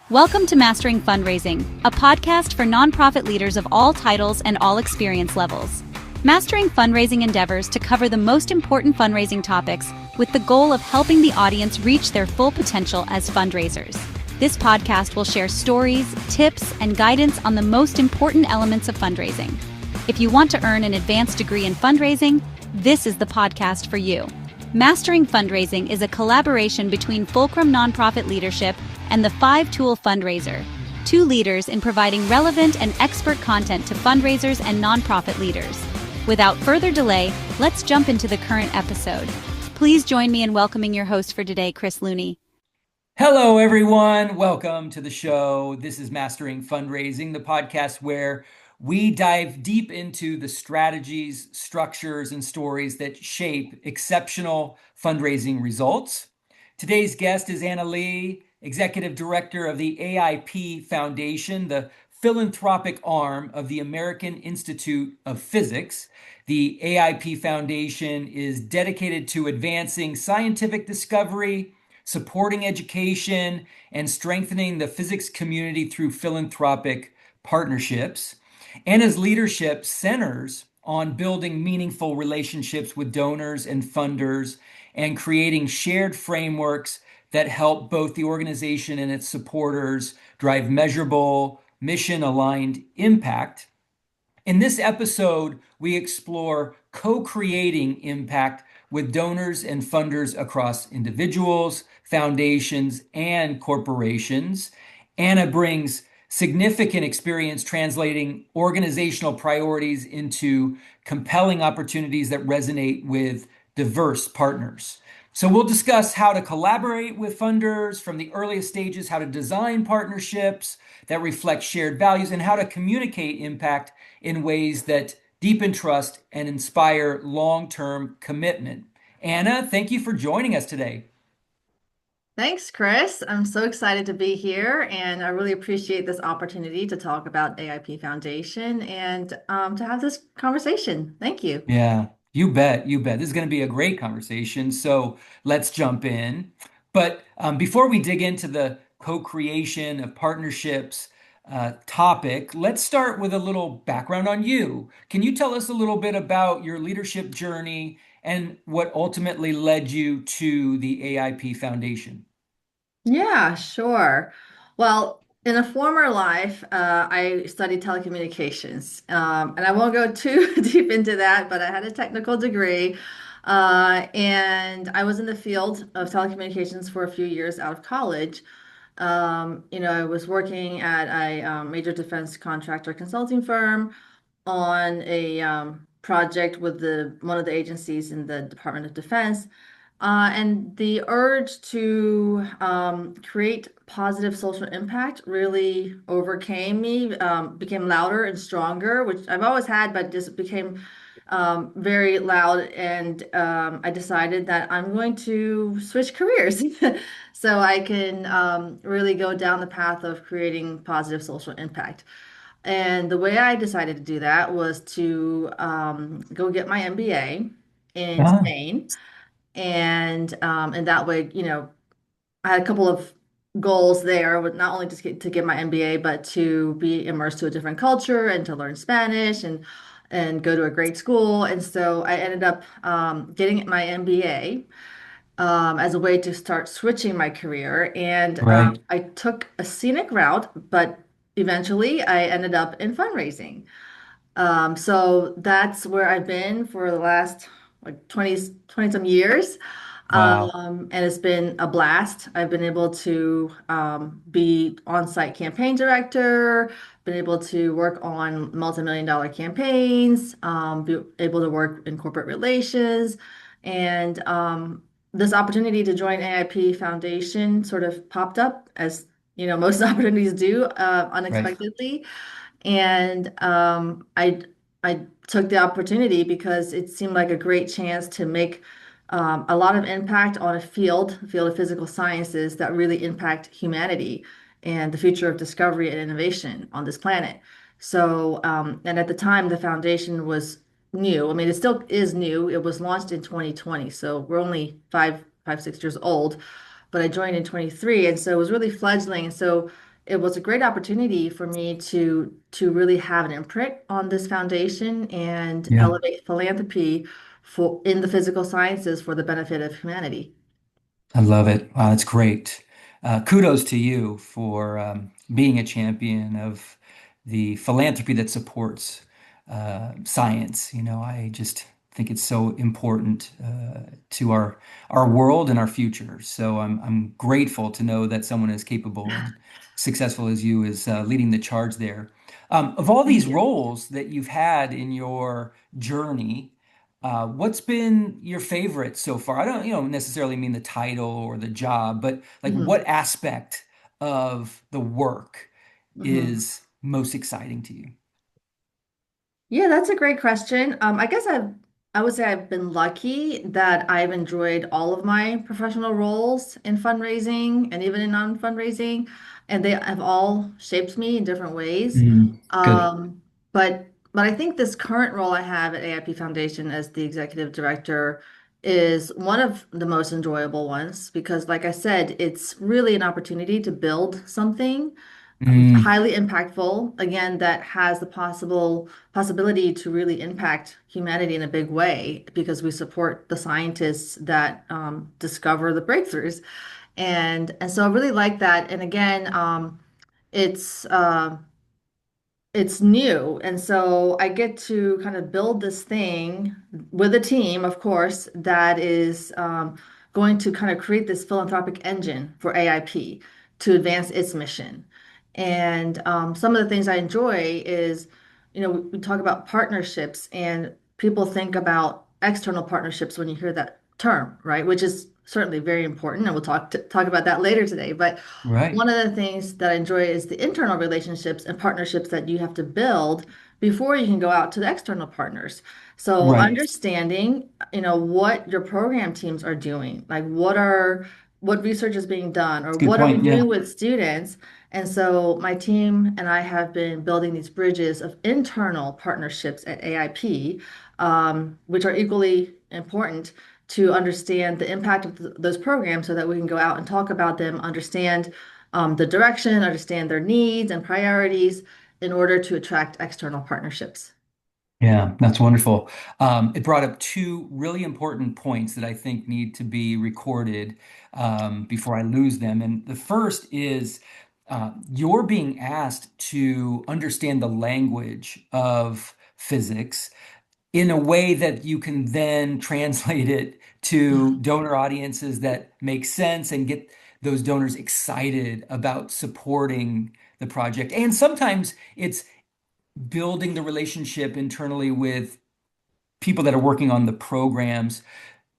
Welcome to Mastering Fundraising, a podcast for nonprofit leaders of all titles and all experience levels. Mastering Fundraising endeavors to cover the most important fundraising topics with the goal of helping the audience reach their full potential as fundraisers. This podcast will share stories, tips, and guidance on the most important elements of fundraising. If you want to earn an advanced degree in fundraising, this is the podcast for you. Mastering Fundraising is a collaboration between Fulcrum Nonprofit Leadership and the 5-Tool Fundraiser, two leaders in providing relevant and expert content to fundraisers and nonprofit leaders. Without further delay, let's jump into the current episode. Please join me in welcoming your host for today, Chris Looney. Hello, everyone. Welcome to the show. This is Mastering Fundraising, the podcast where we dive deep into the strategies, structures, and stories that shape exceptional fundraising results. Today's guest is Anna Lee, Executive Director of the AIP Foundation, the philanthropic arm of the American Institute of Physics. The AIP Foundation is dedicated to advancing scientific discovery, supporting education, and strengthening the physics community through philanthropic partnerships. Anna's leadership centers on building meaningful relationships with donors and funders and creating shared frameworks that help both the organization and its supporters drive measurable, mission-aligned impact. In this episode, we explore co-creating impact with donors and funders across individuals, foundations, and corporations. Anna brings significant experience translating organizational priorities into compelling opportunities that resonate with diverse partners. So we'll discuss how to collaborate with funders from the earliest stages, how to design partnerships that reflect shared values, and how to communicate impact in ways that deepen trust and inspire long-term commitment. Anna, thank you for joining us today. Thanks, Chris. I'm so excited to be here, and I really appreciate this opportunity to talk about AIP Foundation and to have this conversation. Thank you. Yeah, you bet. You bet. This is going to be a great conversation. So let's jump in. But before we dig into the co-creation of partnerships topic, let's start with a little background on you. Can you tell us a little bit about your leadership journey and what ultimately led you to the AIP Foundation? Yeah, sure. Well, in a former life, I studied telecommunications, and I won't go too deep into that, but I had a technical degree, and I was in the field of telecommunications for a few years out of college. I was working at a major defense contractor consulting firm on a project with one of the agencies in the Department of Defense. And the urge to create positive social impact really overcame me, became louder and stronger, which I've always had, but just became very loud. And I decided that I'm going to switch careers so I can really go down the path of creating positive social impact. And the way I decided to do that was to go get my MBA in Ah, Spain. And that way, I had a couple of goals there, with not only to get my MBA, but to be immersed to a different culture and to learn Spanish and go to a great school. And so I ended up getting my MBA as a way to start switching my career. And right. I took a scenic route, but eventually I ended up in fundraising. So that's where I've been for the last like 20 some years. Wow. And it's been a blast. I've been able to be on-site campaign director, been able to work on multi-million-dollar campaigns, be able to work in corporate relations, and this opportunity to join AIP Foundation sort of popped up as most opportunities do Right. unexpectedly. And I took the opportunity because it seemed like a great chance to make a lot of impact on field of physical sciences that really impact humanity and the future of discovery and innovation on this planet. So, and at the time, the foundation was new. I mean, it still is new. It was launched in 2020, so we're only 6 years old. But I joined in 23, and so it was really fledgling. And so it was a great opportunity for me to really have an imprint on this foundation and Yeah. elevate philanthropy for in the physical sciences for the benefit of humanity. I love it. Wow, that's great. Kudos to you for being a champion of the philanthropy that supports science. I just think it's so important to our world and our future. So I'm grateful to know that someone as capable and successful as you is leading the charge there. Of all Thank these you. roles that you've had in your journey, what's been your favorite so far? I don't, necessarily mean the title or the job, but like hmm what aspect of the work hmm is most exciting to you? Yeah, that's a great question. I would say I've been lucky that I've enjoyed all of my professional roles in fundraising and even in non-fundraising, and they have all shaped me in different ways. Good. Um, but I think this current role I have at AIP Foundation as the executive director is one of the most enjoyable ones because, like I said, it's really an opportunity to build something Mm, highly impactful, again, that has the possibility to really impact humanity in a big way because we support the scientists that discover the breakthroughs. And so I really like that. And again, it's it's new. And so I get to kind of build this thing with a team, of course, that is going to kind of create this philanthropic engine for AIP to advance its mission. And some of the things I enjoy is, we talk about partnerships, and people think about external partnerships when you hear that term, right? Which is certainly very important, and we'll talk about that later today. But right. one of the things that I enjoy is the internal relationships and partnerships that you have to build before you can go out to the external partners. So Right. understanding, what your program teams are doing, like what research is being done or It's a good what are we point. doing Yeah. with students. And so my team and I have been building these bridges of internal partnerships at AIP, which are equally important to understand the impact of those programs so that we can go out and talk about them, understand the direction, understand their needs and priorities in order to attract external partnerships. Yeah, that's wonderful. It brought up two really important points that I think need to be recorded before I lose them. And the first is you're being asked to understand the language of physics in a way that you can then translate it to donor audiences that make sense and get those donors excited about supporting the project. And sometimes it's building the relationship internally with people that are working on the programs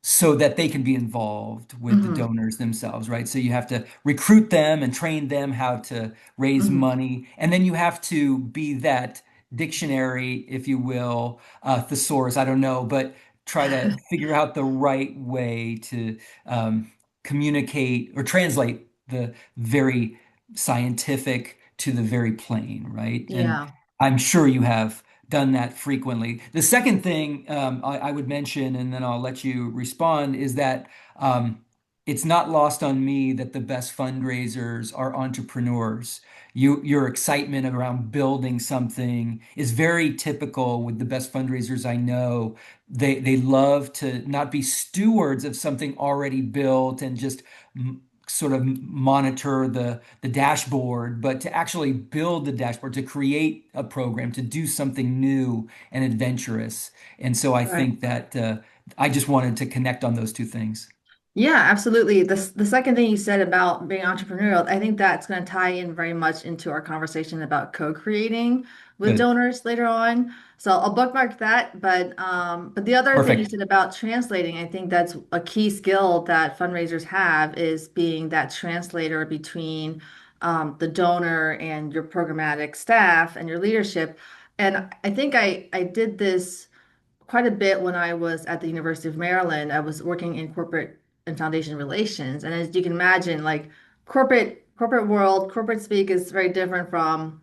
so that they can be involved with the hmm donors themselves, right? So you have to recruit them and train them how to raise hmm money. And then you have to be that dictionary, if you will, thesaurus, I don't know, but try to figure out the right way to um, communicate or translate the very scientific to the very plain, right? And Yeah. I'm sure you have done that frequently. The second thing I would mention, and then I'll let you respond, is that it's not lost on me that the best fundraisers are entrepreneurs. Your excitement around building something is very typical with the best fundraisers I know. They love to not be stewards of something already built and just sort of monitor the dashboard, but to actually build the dashboard, to create a program, to do something new and adventurous. And so I Right. think that I just wanted to connect on those two things. Yeah, absolutely. The second thing you said about being entrepreneurial, I think that's going to tie in very much into our conversation about co-creating with Good. donors later on. So I'll bookmark that. But the other thing you Perfect. said about translating, I think that's a key skill that fundraisers have is being that translator between the donor and your programmatic staff and your leadership. And I think I did this quite a bit when I was at the University of Maryland. I was working in corporate and foundation relations. And as you can imagine, like corporate world, corporate speak is very different from,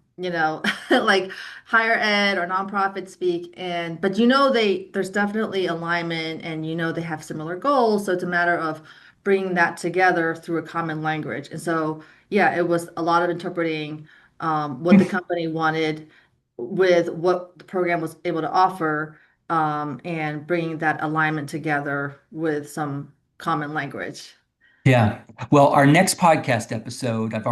like higher ed or nonprofit speak. And but there's definitely alignment and they have similar goals. So it's a matter of bringing that together through a common language. And so yeah, it was a lot of interpreting what the company wanted with what the program was able to offer, and bringing that alignment together with some common language. Yeah. Well, our next podcast episode, I'm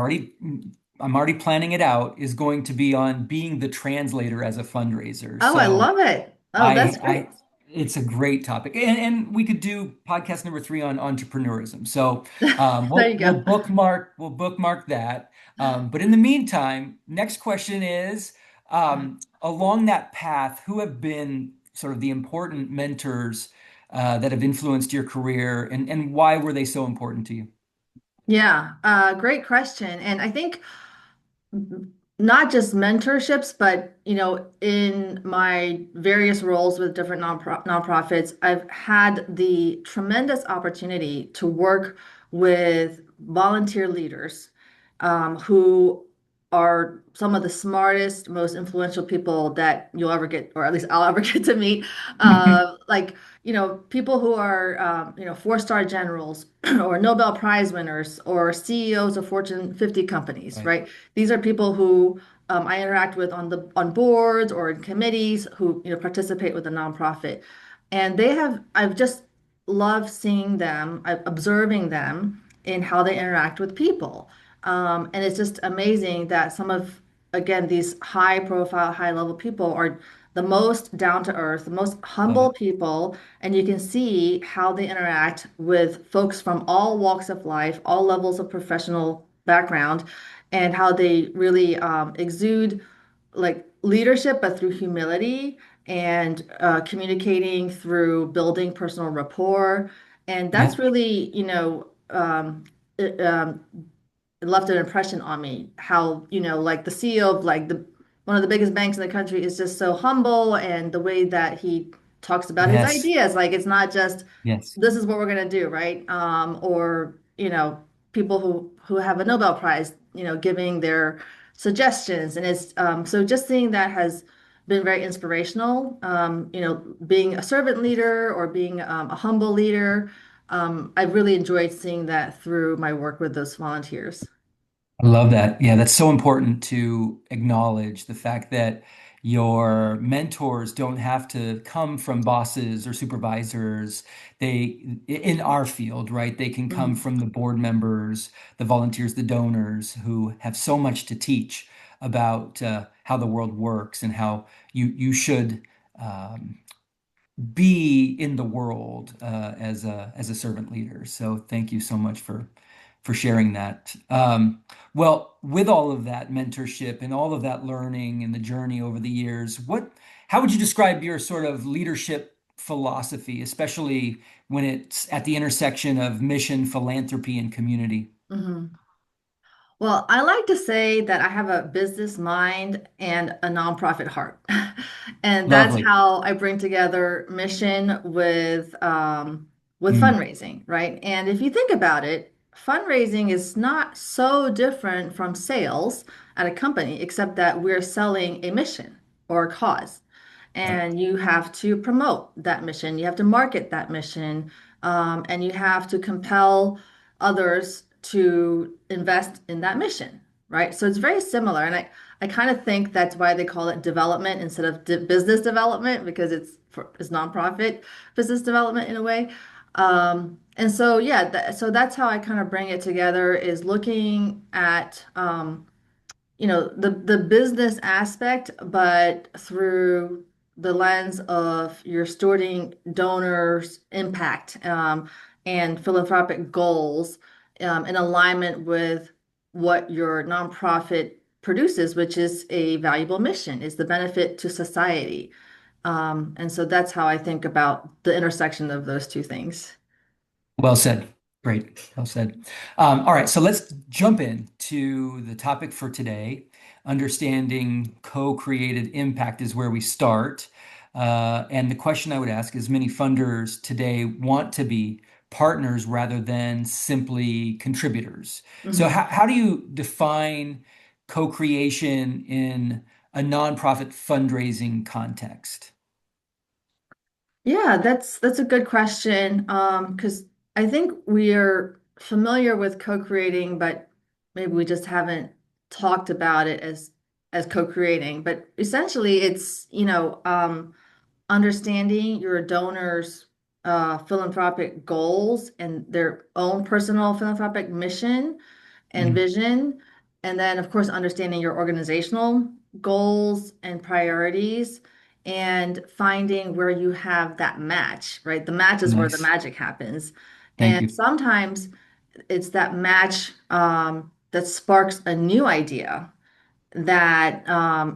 already planning it out, is going to be on being the translator as a fundraiser. Oh, I So love it. Oh, that's I great. it's a great topic. And we could do podcast number 3 on entrepreneurism. So There you go. we'll bookmark that. But in the meantime, next question is along that path, who have been sort of the important mentors that have influenced your career and why were they so important to you? Yeah, great question. And I think not just mentorships, but in my various roles with different nonprofits, I've had the tremendous opportunity to work with volunteer leaders, who are some of the smartest, most influential people that you'll ever get, or at least I'll ever get to meet. Like, people who are, four-star generals or Nobel Prize winners or CEOs of Fortune 50 companies, Right. right? These are people who I interact with on boards or in committees who participate with the nonprofit, and I've just loved seeing them, observing them in how they interact with people, and it's just amazing that some of again these high profile, high level people are the most down to earth, the most Love humble it. people, and you can see how they interact with folks from all walks of life, all levels of professional background, and how they really exude like leadership, but through humility and communicating through building personal rapport. And that's Yeah. really, it, it left an impression on me how, like the CEO of like the one of the biggest banks in the country is just so humble, and the way that he talks about his Yes. ideas, like it's not just Yes. this is what we're going to do, right? Or, people who have a Nobel Prize, giving their suggestions, and it's so just seeing that has been very inspirational. Being a servant leader or being a humble leader, I've really enjoyed seeing that through my work with those volunteers. I love that. Yeah, that's so important to acknowledge the fact that your mentors don't have to come from bosses or supervisors. In our field, right? They can come Mhm. from the board members, the volunteers, the donors who have so much to teach about how the world works and how you should um, be in the world as a servant leader. So thank you so much for sharing that. Well, with all of that mentorship and all of that learning and the journey over the years, what how would you describe your sort of leadership philosophy, especially when it's at the intersection of mission, philanthropy, and community? Mhm. Well, I like to say that I have a business mind and a nonprofit heart. And that's Lovely. how I bring together mission with Mm, fundraising, right? And if you think about it, fundraising is not so different from sales at a company, except that we're selling a mission or a cause. right. And you have to promote that mission, you have to market that mission, and you have to compel others to invest in that mission, right? So it's very similar. And I kind of think that's why they call it development instead of business development, because it's nonprofit business development in a way. And so, yeah, so that's how I kind of bring it together is looking at, the business aspect, but through the lens of your stewarding donors' impact, and philanthropic goals, in alignment with what your nonprofit produces, which is a valuable mission, is the benefit to society. And so that's how I think about the intersection of those two things. Well said. Great. Well said. All right, so let's jump in to the topic for today. Understanding co-created impact is where we start. And the question I would ask is, many funders today want to be partners rather than simply contributors. So Mhm. how do you define co-creation in a nonprofit fundraising context? Yeah, that's a good question. Because I think we are familiar with co-creating, but maybe we just haven't talked about it as co-creating. But essentially, it's, understanding your donors' philanthropic goals and their own personal philanthropic mission and Mhm. vision. And then, of course, understanding your organizational goals and priorities and finding where you have that match, right? The match is where the Nice. magic happens. Thank And you. sometimes it's that match that sparks a new idea that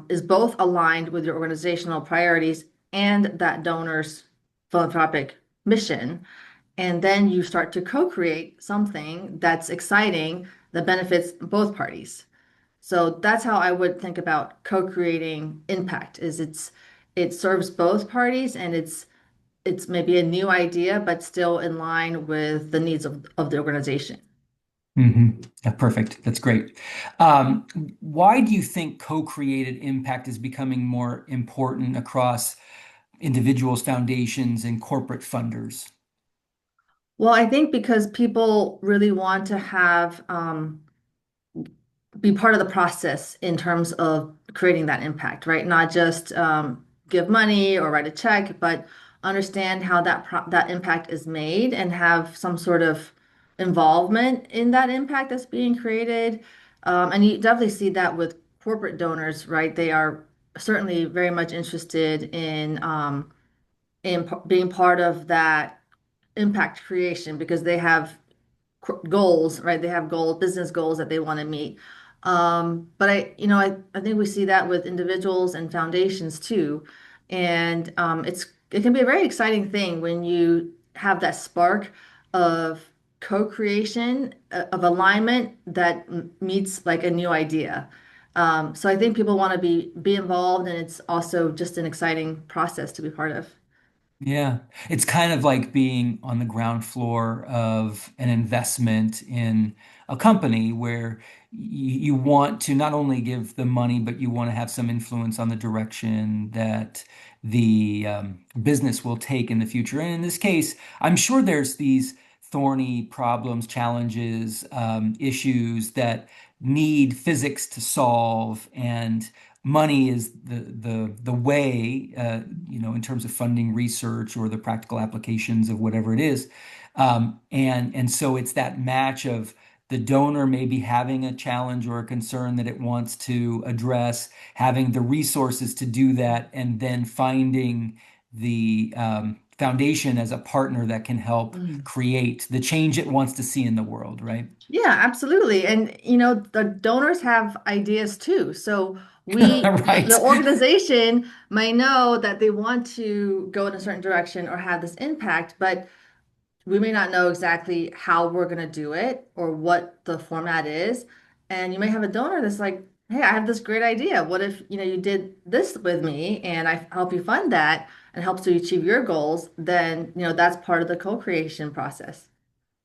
is both aligned with your organizational priorities and that donor's philanthropic mission. And then you start to co-create something that's exciting that benefits both parties. So that's how I would think about co-creating impact is it serves both parties and it's maybe a new idea, but still in line with the needs of the organization. Yeah, perfect. That's great. Um, why do you think co-created impact is becoming more important across individuals, foundations, and corporate funders? Well, I think because people really want to have be part of the process in terms of creating that impact, right? Not just give money or write a check, but understand how that impact is made and have some sort of involvement in that impact that's being created. And you definitely see that with corporate donors, right? They are certainly very much interested in being part of that impact creation because they have goals, right? They have business goals that they want to meet. But I think we see that with individuals and foundations too. And it can be a very exciting thing when you have that spark of co-creation, of alignment that meets like a new idea. So I think people want to be involved, and it's also just an exciting process to be part of. Yeah, it's kind of like being on the ground floor of an investment in a company where you want to not only give the money, but you want to have some influence on the direction that the business will take in the future. And in this case, I'm sure there's these thorny problems, challenges, issues that need physics to solve, and money is the way in terms of funding research or the practical applications of whatever it is, and so it's that match of the donor maybe having a challenge or a concern that it wants to address, having the resources to do that, and then finding the foundation as a partner that can help Mm. create the change it wants to see in the world, right? Yeah, absolutely. And the donors have ideas too. So the Right. organization may know that they want to go in a certain direction or have this impact, but we may not know exactly how we're going to do it or what the format is. And you may have a donor that's like, hey, I have this great idea. What if, you did this with me and I help you fund that and helps you achieve your goals? Then, that's part of the co-creation process.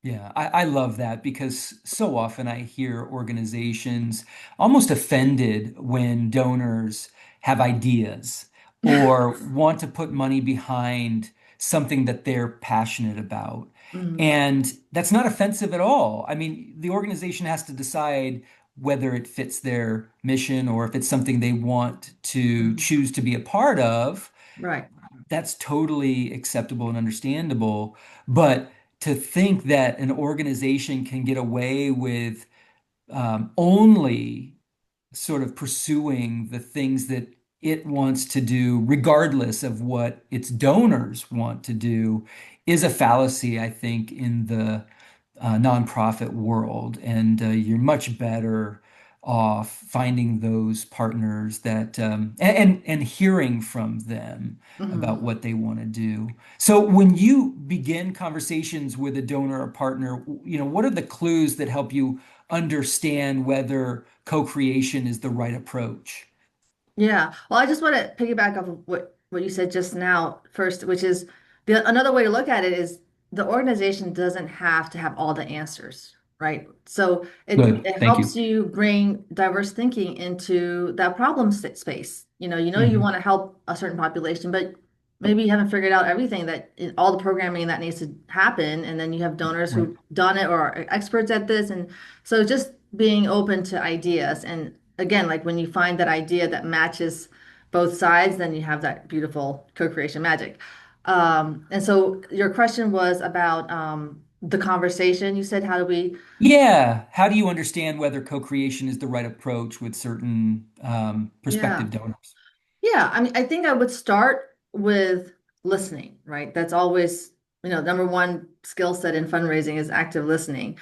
Yeah, I love that because so often I hear organizations almost offended when donors have ideas or want to put money behind something that they're passionate about. Mhm. And that's not offensive at all. I mean, the organization has to decide whether it fits their mission or if it's something they want to Mhm. choose to be a part of. Right. That's totally acceptable and understandable. But to think that an organization can get away with only sort of pursuing the things that it wants to do, regardless of what its donors want to do, is a fallacy, I think, in the nonprofit world. And you're much better off finding those partners that and hearing from them about Mhm. what they want to do. So when you begin conversations with a donor or partner, what are the clues that help you understand whether co-creation is the right approach? Yeah. Well, I just want to piggyback off of what you said just now first, which is another way to look at it is the organization doesn't have to have all the answers, right? So Good. it Thank helps you. you bring diverse thinking into that problem space. You Hmm. want to help a certain population, but maybe you haven't figured out everything all the programming that needs to happen, and then you have donors Right. who've done it or are experts at this, and so just being open to ideas. And again, like when you find that idea that matches both sides, then you have that beautiful co-creation magic. And so your question was about the conversation. You said, how do we? Yeah. How do you understand whether co-creation is the right approach with certain Yeah. prospective donors? Yeah, I mean, I think I would start with listening, right? That's always, number one skill set in fundraising is active listening.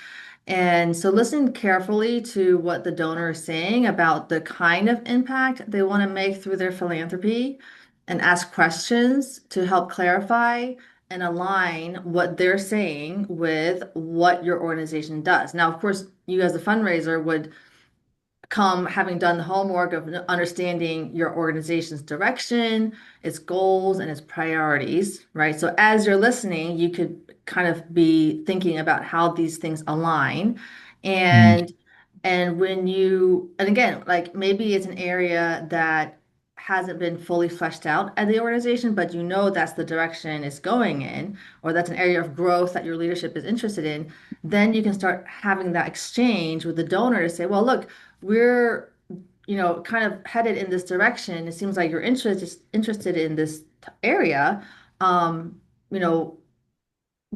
And so listen carefully to what the donor is saying about the kind of impact they want to make through their philanthropy and ask questions to help clarify and align what they're saying with what your organization does. Now, of course, you as a fundraiser would come having done the homework of understanding your organization's direction, its goals, and its priorities, right? So as you're listening, you could kind of be thinking about how these things align. Mm. And when you, and again, like maybe it's an area that hasn't been fully fleshed out at the organization, but you know that's the direction it's going in, or that's an area of growth that your leadership is interested in, then you can start having that exchange with the donor to say, well, look, we're, kind of headed in this direction. It seems like you're interested in this area. Um, you know,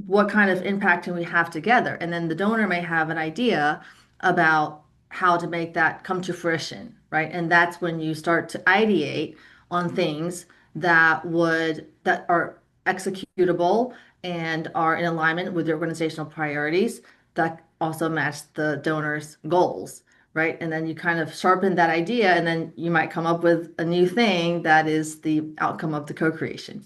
what kind of impact can we have together? And then the donor may have an idea about how to make that come to fruition, right? And that's when you start to ideate on things that are executable and are in alignment with your organizational priorities that also match the donor's goals, right? And then you kind of sharpen that idea, and then you might come up with a new thing that is the outcome of the co-creation.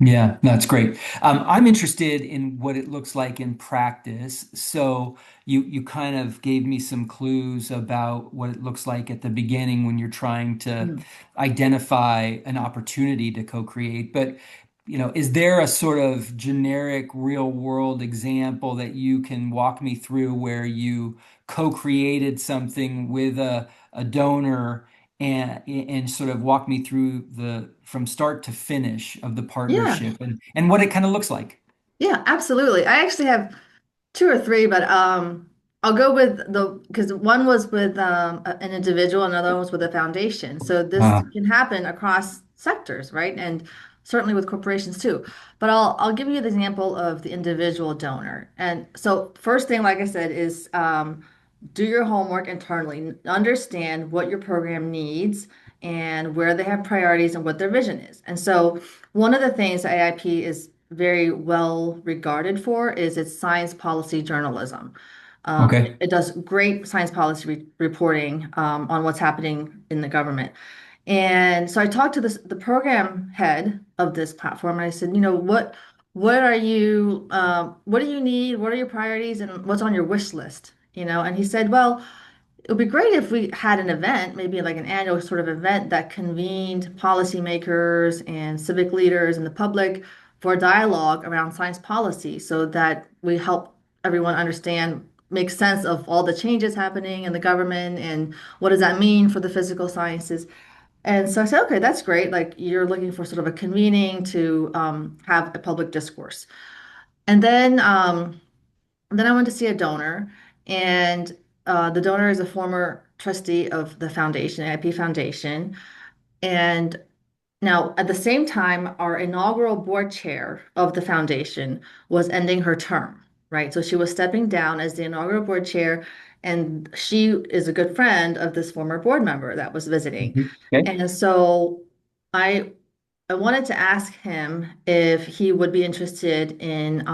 Yeah, that's great. I'm interested in what it looks like in practice. So you kind of gave me some clues about what it looks like at the beginning when you're trying to Mm. identify an opportunity to co-create. But is there a sort of generic real world example that you can walk me through where you co-created something with a donor? And sort of walk me through the from start to finish of the Yeah. partnership and what it kind of looks like. Yeah, absolutely. I actually have two or three, but I'll go with because one was with an individual, another one was with a foundation. So this Uh, can happen across sectors, right? And certainly with corporations too. But I'll give you the example of the individual donor. And so first thing, like I said, is do your homework internally, understand what your program needs and where they have priorities and what their vision is. And so one of the things that AIP is very well regarded for is its science policy journalism. okay. It does great science policy reporting on what's happening in the government. And so I talked to the program head of this platform, and I said, what do you need? What are your priorities, and what's on your wish list? And he said, well, it would be great if we had an event, maybe like an annual sort of event that convened policymakers and civic leaders and the public for a dialogue around science policy so that we help everyone understand, make sense of all the changes happening in the government and what does that mean for the physical sciences. And so I said, okay, that's great. Like you're looking for sort of a convening to have a public discourse. And then I went to see a donor, and the donor is a former trustee of the foundation, AIP Foundation. And now, at the same time, our inaugural board chair of the foundation was ending her term, right? So she was stepping down as the inaugural board chair, and she is a good friend of this former board member that was visiting. Mhm. Okay. And so I I wanted to ask him if he would be interested in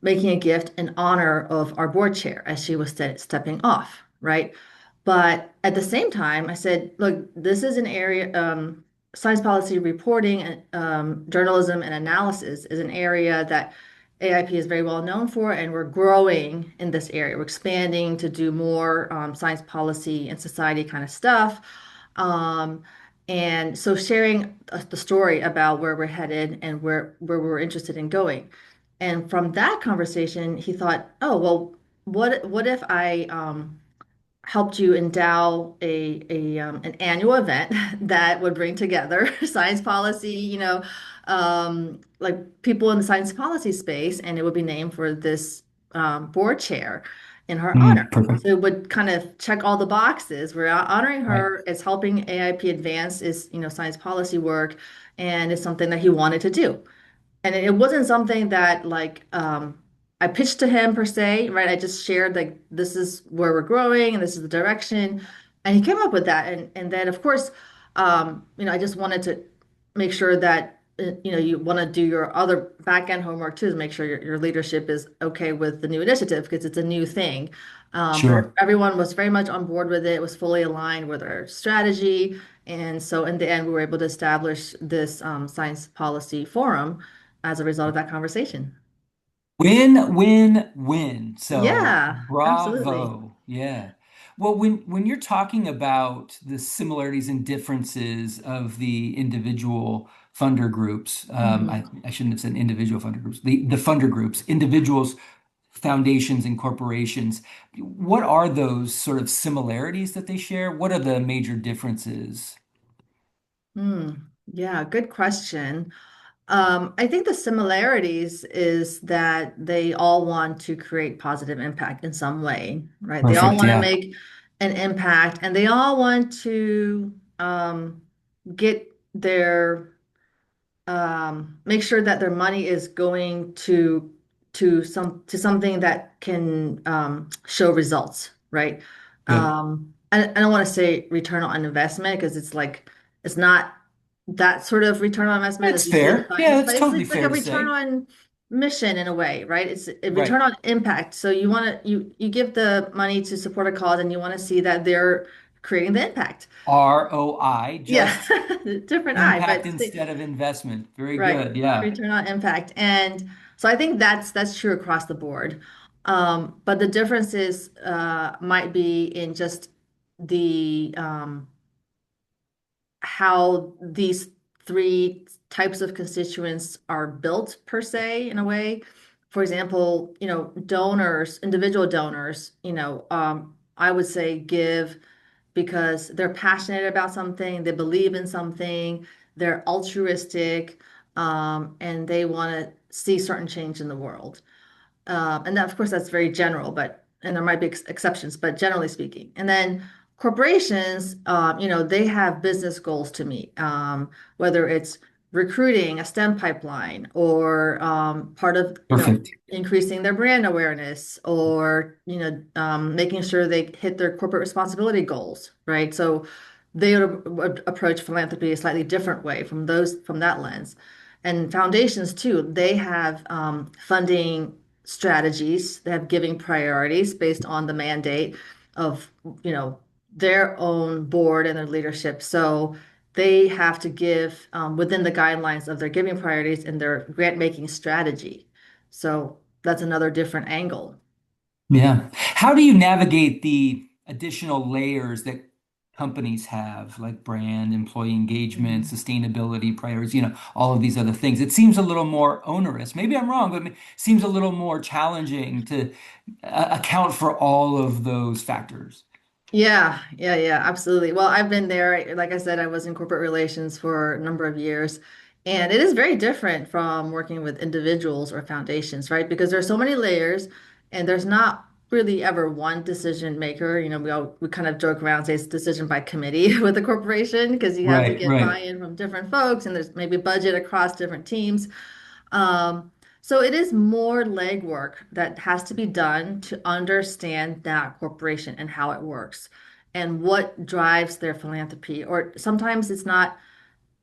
making a gift in honor of our board chair as she was stepping off, right? But at the same time, I said, look, this is an area, science policy reporting and journalism and analysis is an area that AIP is very well known for, and we're growing in this area. We're expanding to do more science policy and society kind of stuff. Um, and so sharing the story about where we're headed and where we're interested in going. And from that conversation, he thought, oh, well, what if I helped you endow an annual event that would bring together science policy, like people in the science policy space, and it would be named for this board chair. in her honor. Mm, perfect. So it would kind of check all the boxes. We're honoring Right. her. It's helping AIP advance is, science policy work, and it's something that he wanted to do. And it wasn't something that like I pitched to him per se, right? I just shared like this is where we're growing and this is the direction, and he came up with that. And then of course, I just wanted to make sure that you want to do your other back end homework too, to make sure your leadership is okay with the new initiative because it's a new thing. But Sure. everyone was very much on board with it. It was fully aligned with our strategy. And so in the end, we were able to establish this science policy forum as a result of that conversation. Win, win, win. So Yeah, absolutely. bravo. Yeah. Well, when you're talking about the similarities and differences of the individual funder groups, Mhm. I shouldn't have said individual funder groups, the funder groups, individuals, foundations, and corporations. What are those sort of similarities that they share? What are the major differences? Hmm. Yeah, good question. I think the similarities is that they all want to create positive impact in some way, right? They all Perfect. want to Yeah. make an impact and they all want to get their make sure that their money is going to something that can show results, right? Good. I don't want to say return on investment because it's like it's not that sort of return on investment That's as you see in fair. Yeah, science, that's but it's totally it's like fair a to return say. on mission in a way, right? It's a return Right. on impact. So you want to you give the money to support a cause and you want to see that they're creating the impact. ROI, Yeah, just different eye, impact but instead of investment. Very right. good. Yeah. Return on impact. And so I think that's true across the board. But the differences might be in just the how these three types of constituents are built per se in a way. For example, donors, individual donors, I would say give because they're passionate about something, they believe in something, they're altruistic, and they want to see certain change in the world. And that, of course, that's very general, and there might be exceptions, but generally speaking. And then corporations, they have business goals to meet, whether it's recruiting a STEM pipeline or part of, Perfect. increasing their brand awareness or, making sure they hit their corporate responsibility goals, right? So they would approach philanthropy a slightly different way from that lens. And foundations too, they have funding strategies. They have giving priorities based on the mandate of, you know, their own board and their leadership. So they have to give within the guidelines of their giving priorities and their grant making strategy. So that's another different angle. Yeah. How do you navigate the additional layers that companies have, like brand, employee engagement, Mhm. sustainability priorities, all of these other things? It seems a little more onerous. Maybe I'm wrong, but it seems a little more challenging to account for all of those factors. Yeah, absolutely. Well, I've been there. Like I said, I was in corporate relations for a number of years, and it is very different from working with individuals or foundations, right? Because there's so many layers, and there's not really ever one decision maker. We kind of joke around, say it's decision by committee with a corporation because you have to Right, get right. buy-in from different folks, and there's maybe budget across different teams. So it is more legwork that has to be done to understand that corporation and how it works and what drives their philanthropy. Or sometimes it's not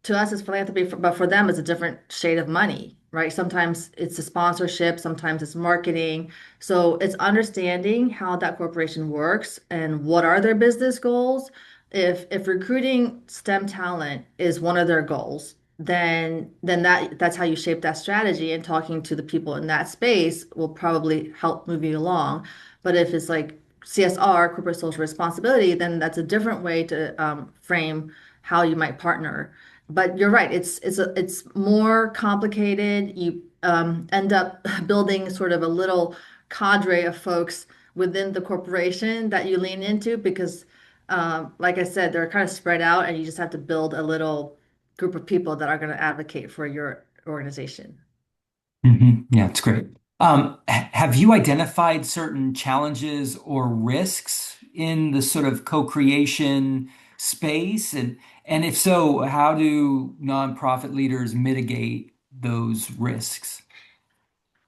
to us it's philanthropy, but for them it's a different shade of money, right? Sometimes it's a sponsorship, sometimes it's marketing. So it's understanding how that corporation works and what are their business goals. If recruiting STEM talent is one of their goals, then that's how you shape that strategy, and talking to the people in that space will probably help move you along. But if it's like CSR, corporate social responsibility, then that's a different way to frame how you might partner. But you're right, it's more complicated. You end up building sort of a little cadre of folks within the corporation that you lean into because, like I said, they're kind of spread out, and you just have to build a little group of people that are going to advocate for your organization. Yeah, it's great. Have you identified certain challenges or risks in the sort of co-creation space? And if so, how do nonprofit leaders mitigate those risks?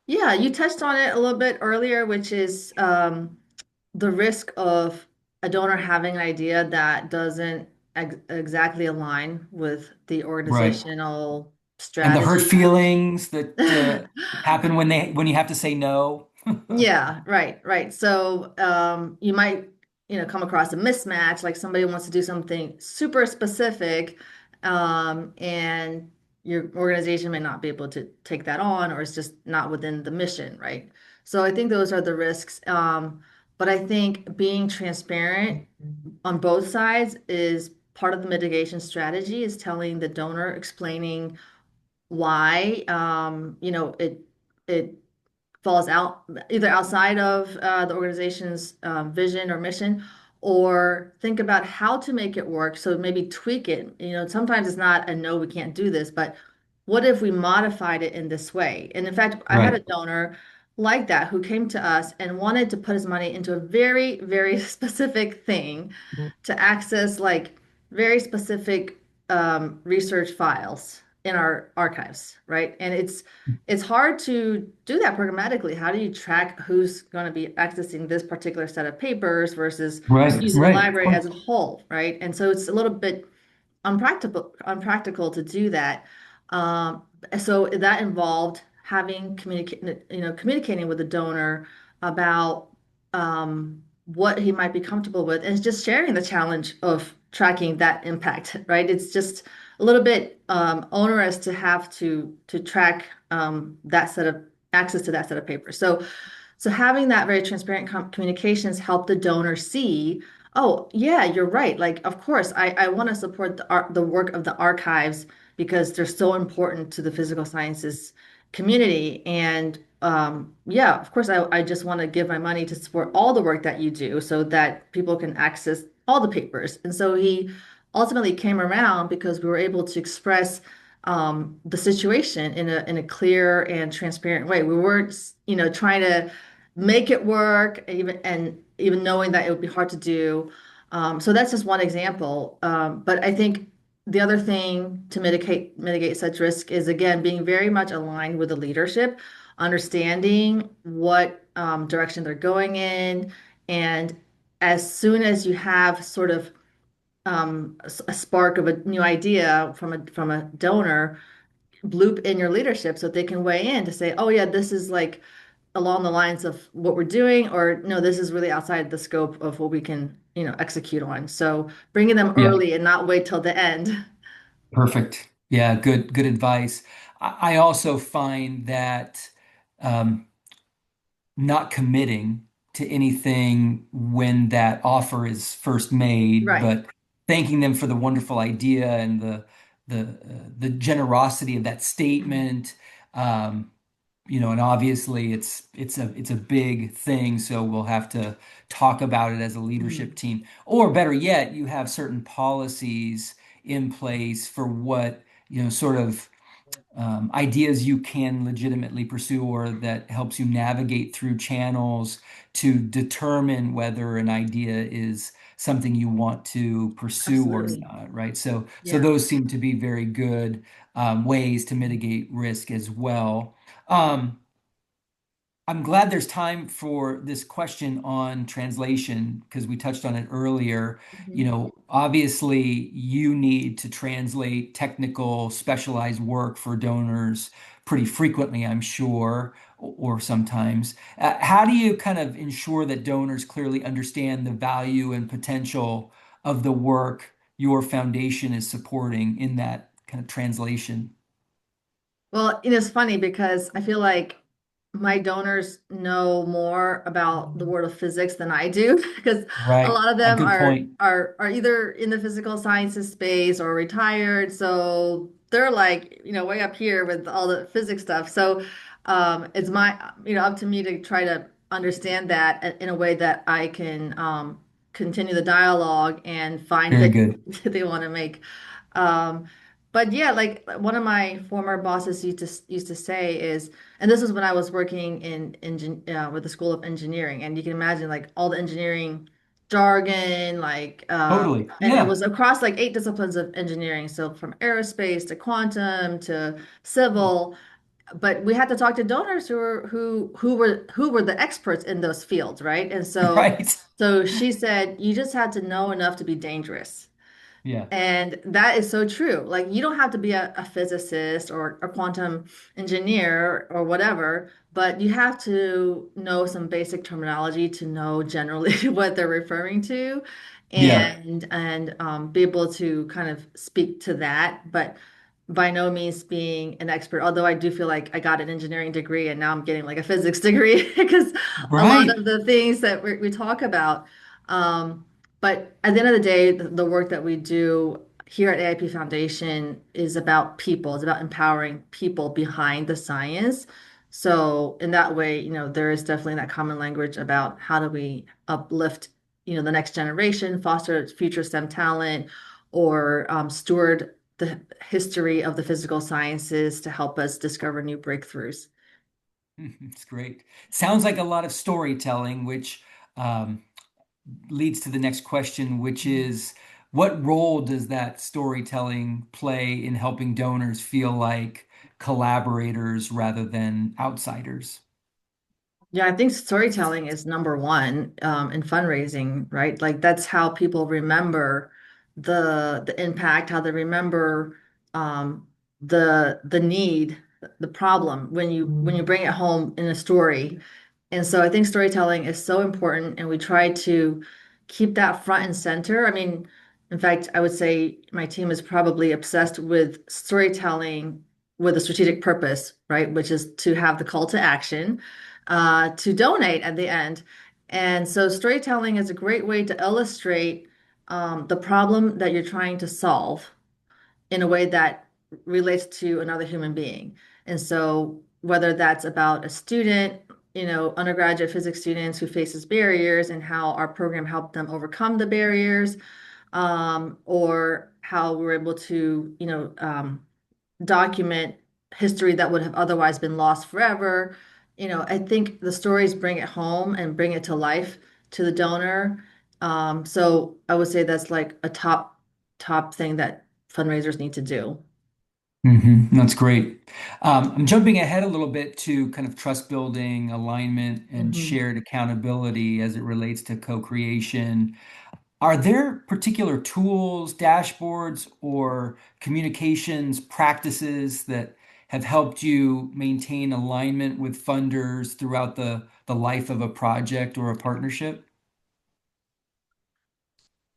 Yeah, you touched on it a little bit earlier, which is the risk of a donor having an idea that doesn't exactly align with the Right. organizational And the hurt strategy. feelings that happen when you have to say no. Yeah, right, right. So you might, come across a mismatch, like somebody wants to do something super specific, and your organization may not be able to take that on, or it's just not within the mission, right? So I think those are the risks. But I think being transparent on both sides is part of the mitigation strategy, is telling the donor, explaining why, it falls out either outside of the organization's vision or mission, or think about how to make it work. So maybe tweak it. Sometimes it's not a no, we can't do this, but what if we modified it in this way? And in fact, I had a Right. donor like that who came to us and wanted to put his money into a very, very specific thing to access like very specific research files in our archives, right? And it's hard to do that programmatically. How do you track who's going to be accessing this particular set of papers versus Right. using the Right. Of library course. as a whole, right? And so it's a little bit unpractical to do that. Um, so that involved communicating with the donor about what he might be comfortable with, and just sharing the challenge of tracking that impact, right? It's just a little bit onerous to have to track that set of access to that set of papers. So having that very transparent communications help the donor see, oh, yeah, you're right. Like, of course, I want to support the work of the archives because they're so important to the physical sciences community. And yeah, of course, I just want to give my money to support all the work that you do so that people can access all the papers. And so he ultimately came around because we were able to express the situation in a clear and transparent way. We weren't, trying to make it work, even knowing that it would be hard to do. So that's just one example. But I think the other thing to mitigate such risk is again being very much aligned with the leadership, understanding what direction they're going in, and as soon as you have sort of a spark of a new idea from a donor, loop in your leadership so they can weigh in to say, oh yeah, this is like along the lines of what we're doing, or no, this is really outside the scope of what we can, execute on. So bringing them Yeah. early and not wait till the end. Perfect. Yeah. Good advice. I also find that um, not committing to anything when that offer is first made, Right. but thanking them for the wonderful idea and the generosity of that statement. Um, and obviously it's a big thing, so we'll have to talk about it as a leadership Mhm. team. Or better yet, you have certain policies in place for what, sort of ideas you can legitimately pursue or that helps you navigate through channels to determine whether an idea is something you want to pursue or Absolutely. not, right? So Yeah. those seem to be very good ways to mitigate risk as well. Um, I'm glad there's time for this question on translation because we touched on it earlier. Mhm. Obviously, you need to translate technical, specialized work for donors pretty frequently, I'm sure, or sometimes. How do you kind of ensure that donors clearly understand the value and potential of the work your foundation is supporting in that kind of translation? Well, it's funny because I feel like my donors know more about the world of physics than I do because a Right. lot of A them good are point. are are either in the physical sciences space or retired. So they're like, way up here with all the physics stuff. So it's up to me to try to understand that in a way that I can continue the dialogue and find Very things good. that they want to make. Um, But yeah, like one of my former bosses used to say is, and this is when I was working in with the School of Engineering, and you can imagine like all the engineering jargon, like Totally. and it Yeah. was across like 8 disciplines of engineering, so from aerospace to quantum to civil. But we had to talk to donors who were the experts in those fields, right? And Right. so she said, you just had to know enough to be dangerous. Yeah. And that is so true. Like you don't have to be a physicist or a quantum engineer or whatever, but you have to know some basic terminology to know generally what they're referring to Yeah. and be able to kind of speak to that. But by no means being an expert, although I do feel like I got an engineering degree and now I'm getting like a physics degree because a lot Right. of the things that we talk about. Um, but at the end of the day, the work that we do here at AIP Foundation is about people. It's about empowering people behind the science. So in that way, there is definitely that common language about how do we uplift, the next generation, foster future STEM talent, or steward the history of the physical sciences to help us discover new breakthroughs. It's great. Sounds like a lot of storytelling, which um, leads to the next question, which is what role does that storytelling play in helping donors feel like collaborators rather than outsiders? Yeah, I think storytelling is number one in fundraising, right? Like that's how people remember the impact, how they remember um, the need, the problem when you bring it home in a story. And so I think storytelling is so important, and we try to keep that front and center. I mean, in fact, I would say my team is probably obsessed with storytelling with a strategic purpose, right? Which is to have the call to action to donate at the end. And so storytelling is a great way to illustrate the problem that you're trying to solve in a way that relates to another human being. And so whether that's about a student, undergraduate physics students who faces barriers and how our program helped them overcome the barriers, or how we're able to, document history that would have otherwise been lost forever. I think the stories bring it home and bring it to life to the donor. So I would say that's like a top thing that fundraisers need to do. That's great. I'm jumping ahead a little bit to kind of trust building, alignment, and Mhm. shared accountability as it relates to co-creation. Are there particular tools, dashboards, or communications practices that have helped you maintain alignment with funders throughout the life of a project or a partnership?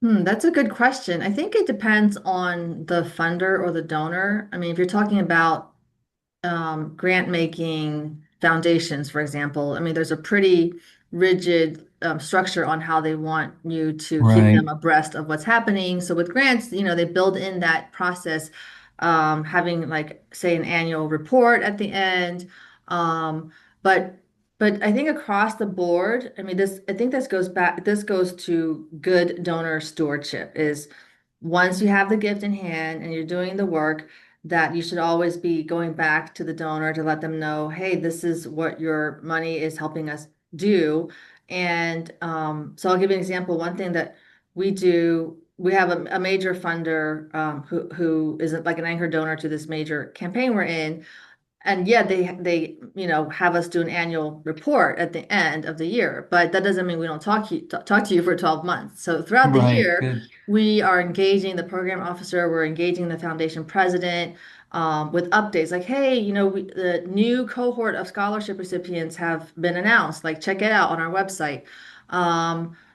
That's a good question. I think it depends on the funder or the donor. I mean, if you're talking about grant making foundations, for example, I mean, there's a pretty rigid structure on how they want you to keep them Right, abreast of what's happening. So with grants, they build in that process, having like, say, an annual report at the end. Um, but but I think across the board, I mean, I think this goes to good donor stewardship is once you have the gift in hand and you're doing the work, that you should always be going back to the donor to let them know, hey, this is what your money is helping us do. And so I'll give you an example. One thing that we do, we have a major funder who is like an anchor donor to this major campaign we're in. And yeah, they have us do an annual report at the end of the year, but that doesn't mean we don't talk to you for 12 months. So throughout the right, year, good, we are engaging the program officer, we're engaging the foundation president with updates like, hey, the new cohort of scholarship recipients have been announced. Like, check it out on our website.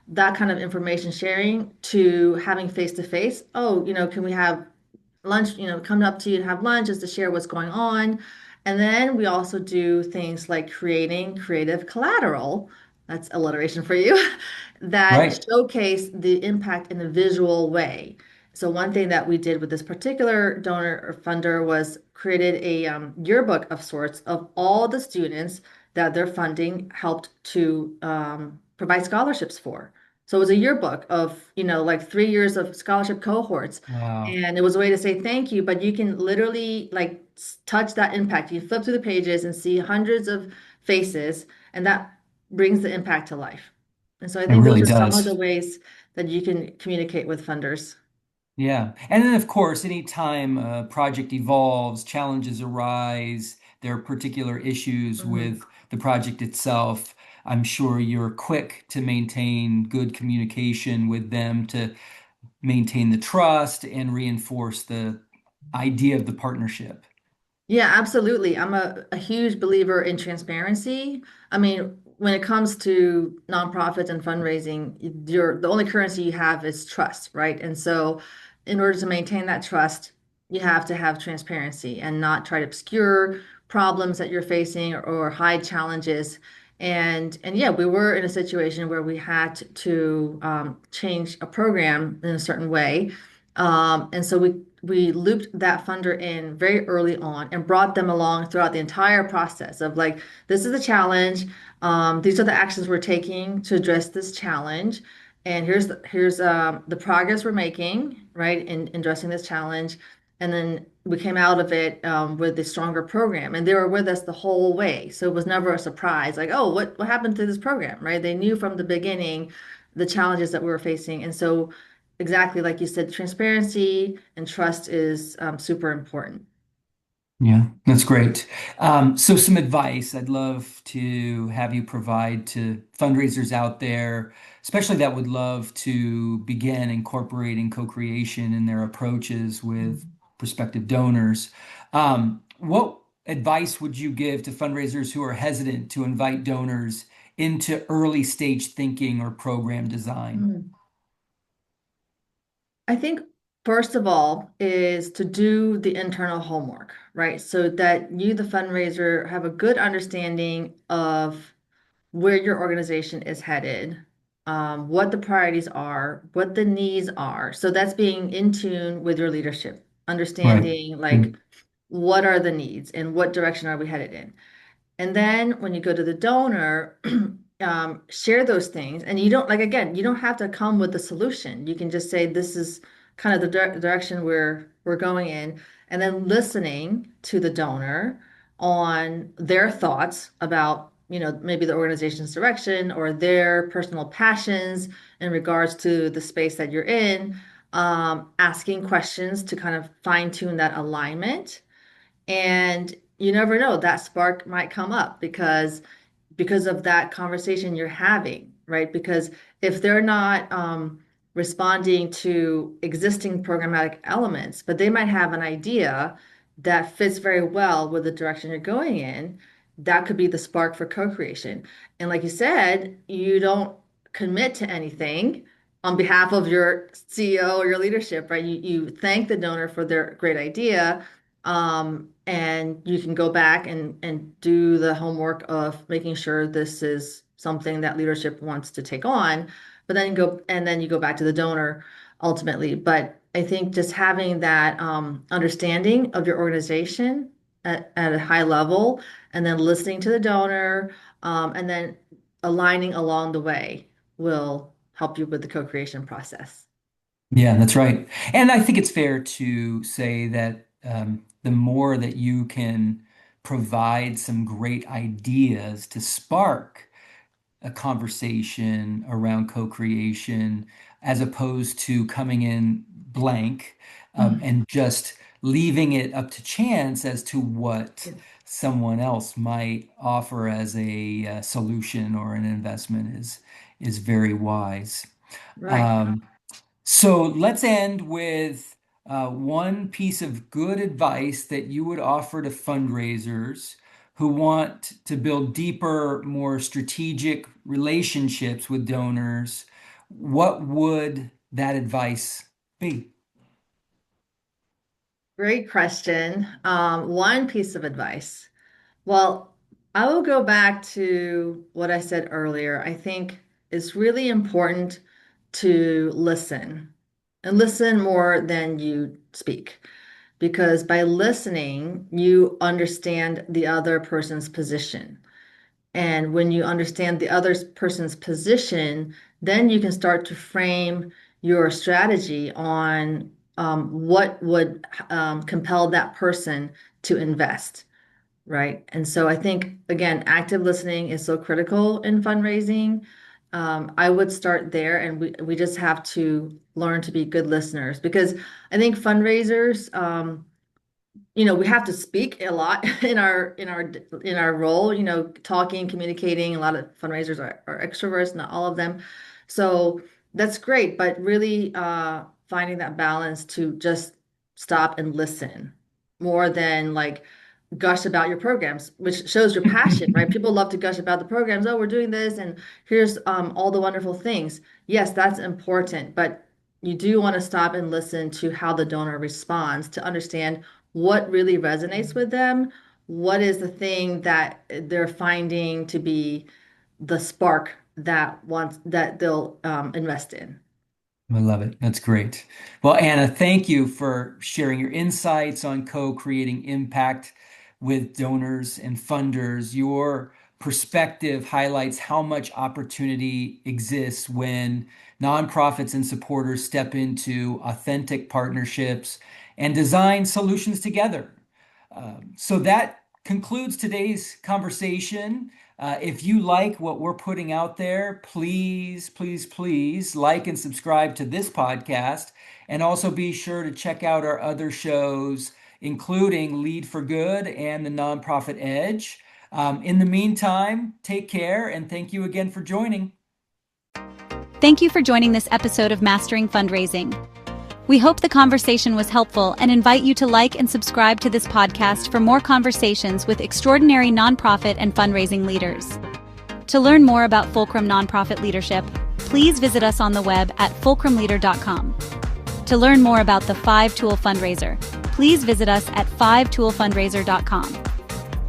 That kind of information sharing to having face to face. Oh, can we have lunch, come up to you and have lunch just to share what's going on. And then we also do things like creating creative collateral. That's alliteration for you, that right. showcase the impact in a visual way. So one thing that we did with this particular donor or funder was created a yearbook of sorts of all the students that their funding helped to provide scholarships for. So it was a yearbook of, like 3 years of scholarship cohorts. Wow. And it was a way to say thank you, but you can literally like touch that impact. You flip through the pages and see hundreds of faces, and that brings the impact to life. And so I It think those really are some of the does. ways that you can communicate with funders. Yeah. And then, of course, anytime a project evolves, challenges arise, there are particular issues Mhm. with the project itself. I'm sure you're quick to maintain good communication with them to maintain the trust and reinforce the idea of the partnership. Yeah, absolutely. I'm a huge believer in transparency. I mean, when it comes to nonprofits and fundraising, the only currency you have is trust, right? And so in order to maintain that trust, you have to have transparency and not try to obscure problems that you're facing or hide challenges. And yeah, we were in a situation where we had to change a program in a certain way. And so we looped that funder in very early on and brought them along throughout the entire process of like, this is a challenge. These are the actions we're taking to address this challenge. And here's the progress we're making, right, in addressing this challenge. And then we came out of it with a stronger program, and they were with us the whole way. So it was never a surprise, like, oh, what happened to this program, right? They knew from the beginning the challenges that we were facing, and so exactly like you said, transparency and trust is super important. Yeah, that's great. So, some advice I'd love to have you provide to fundraisers out there, especially that would love to begin incorporating co-creation in their approaches with prospective donors. What advice would you give to fundraisers who are hesitant to invite donors into early stage thinking or program design? Mm. I think first of all is to do the internal homework, right? So that you, the fundraiser, have a good understanding of where your organization is headed, what the priorities are, what the needs are. So that's being in tune with your leadership, Right. understanding like what are the needs and what direction are we headed in. And then when you go to the donor, share those things. And you don't, like, again, you don't have to come with the solution. You can just say, this is kind of the direction we're going in. And then listening to the donor on their thoughts about, maybe the organization's direction or their personal passions in regards to the space that you're in, asking questions to kind of fine tune that alignment. And you never know, that spark might come up because of that conversation you're having, right? Because if they're not responding to existing programmatic elements, but they might have an idea that fits very well with the direction you're going in, that could be the spark for co-creation. And like you said, you don't commit to anything on behalf of your CEO or your leadership, right? You thank the donor for their great idea, and you can go back and do the homework of making sure this is something that leadership wants to take on, but then you go back to the donor ultimately. But I think just having that understanding of your organization at a high level, and then listening to the donor, and then aligning along the way will help you with the co-creation process. Yeah, that's right. And I think it's fair to say that the more that you can provide some great ideas to spark a conversation around co-creation, as opposed to coming in blank Mhm. and just leaving it up to chance as to what Yes. someone else might offer as a solution or an investment is very wise. Right. Um, so let's end with one piece of good advice that you would offer to fundraisers who want to build deeper, more strategic relationships with donors. What would that advice be? Great question. One piece of advice. Well, I will go back to what I said earlier. I think it's really important to listen and listen more than you speak, because by listening, you understand the other person's position. And when you understand the other person's position, then you can start to frame your strategy on what would compel that person to invest, right? And so I think, again, active listening is so critical in fundraising. I would start there, and we just have to learn to be good listeners because I think fundraisers, we have to speak a lot in our role, talking, communicating. A lot of fundraisers are extroverts, not all of them. So that's great, but really finding that balance to just stop and listen more than like gush about your programs, which shows your passion, right? People love to gush about the programs. Oh, we're doing this, and here's all the wonderful things. Yes, that's important, but you do want to stop and listen to how the donor responds to understand what really resonates with them. What is the thing that they're finding to be the spark that they'll invest in? I love it. That's great. Well, Anna, thank you for sharing your insights on co-creating impact with donors and funders. Your perspective highlights how much opportunity exists when nonprofits and supporters step into authentic partnerships and design solutions together. So that concludes today's conversation. If you like what we're putting out there, please, please, please like and subscribe to this podcast. And also be sure to check out our other shows, including Lead for Good and the Nonprofit Edge. In the meantime, take care and thank you again for joining. Thank you for joining this episode of Mastering Fundraising. We hope the conversation was helpful and invite you to like and subscribe to this podcast for more conversations with extraordinary nonprofit and fundraising leaders. To learn more about Fulcrum Nonprofit Leadership, please visit us on the web at fulcrumleader.com. To learn more about the 5-Tool Fundraiser, please visit us at 5toolfundraiser.com.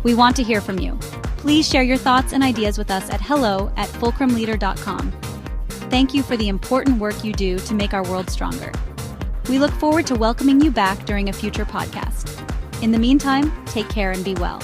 We want to hear from you. Please share your thoughts and ideas with us at hello@fulcrumleader.com. Thank you for the important work you do to make our world stronger. We look forward to welcoming you back during a future podcast. In the meantime, take care and be well.